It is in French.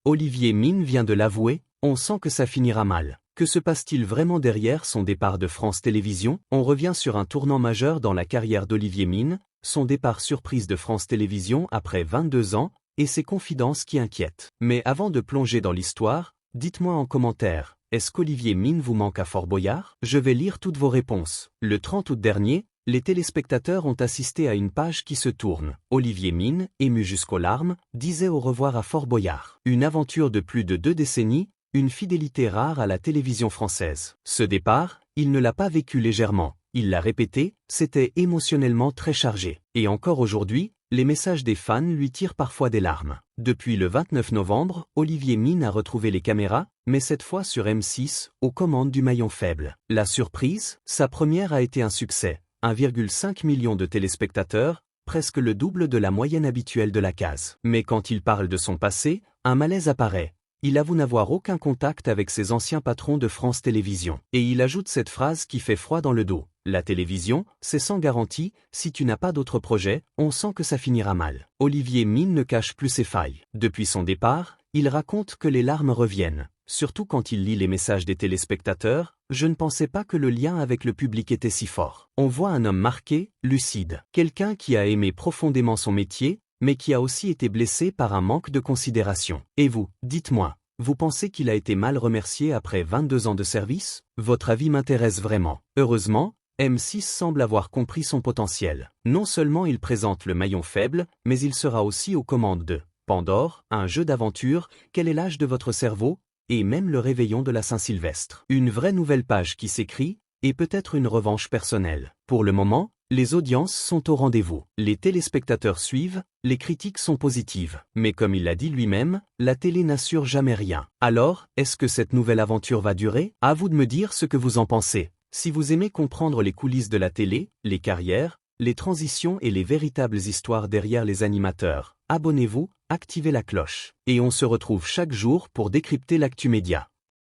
Olivier Mine vient de l'avouer, on sent que ça finira mal. Que se passe-t-il vraiment derrière son départ de France Télévisions? On revient sur un tournant majeur dans la carrière d'Olivier Mine, son départ surprise de France Télévisions après 22 ans, et ses confidences qui inquiètent. Mais avant de plonger dans l'histoire, dites-moi en commentaire, est-ce qu'Olivier Mine vous manque à Fort Boyard? Je vais lire toutes vos réponses. Le 30 août dernier, les téléspectateurs ont assisté à une page qui se tourne. Olivier Mine, ému jusqu'aux larmes, disait au revoir à Fort Boyard. Une aventure de plus de 2 décennies, une fidélité rare à la télévision française. Ce départ, il ne l'a pas vécu légèrement. Il l'a répété, c'était émotionnellement très chargé. Et encore aujourd'hui, les messages des fans lui tirent parfois des larmes. Depuis le 29 novembre, Olivier Mine a retrouvé les caméras, mais cette fois sur M6, aux commandes du maillon faible. La surprise, sa première a été un succès. 1,5 million de téléspectateurs, presque le double de la moyenne habituelle de la case. Mais quand il parle de son passé, un malaise apparaît. Il avoue n'avoir aucun contact avec ses anciens patrons de France Télévisions. Et il ajoute cette phrase qui fait froid dans le dos. La télévision, c'est sans garantie, si tu n'as pas d'autre projet, on sent que ça finira mal. Olivier Mine ne cache plus ses failles. Depuis son départ, il raconte que les larmes reviennent. Surtout quand il lit les messages des téléspectateurs, je ne pensais pas que le lien avec le public était si fort. On voit un homme marqué, lucide. Quelqu'un qui a aimé profondément son métier, mais qui a aussi été blessé par un manque de considération. Et vous, dites-moi, vous pensez qu'il a été mal remercié après 22 ans de service? Votre avis m'intéresse vraiment. Heureusement, M6 semble avoir compris son potentiel. Non seulement il présente le maillon faible, mais il sera aussi aux commandes de Pandore, un jeu d'aventure, quel est l'âge de votre cerveau, et même le réveillon de la Saint-Sylvestre. Une vraie nouvelle page qui s'écrit, et peut-être une revanche personnelle. Pour le moment, les audiences sont au rendez-vous. Les téléspectateurs suivent, les critiques sont positives. Mais comme il l'a dit lui-même, la télé n'assure jamais rien. Alors, est-ce que cette nouvelle aventure va durer? À vous de me dire ce que vous en pensez. Si vous aimez comprendre les coulisses de la télé, les carrières, les transitions et les véritables histoires derrière les animateurs, abonnez-vous, activez la cloche. Et on se retrouve chaque jour pour décrypter l'actu média.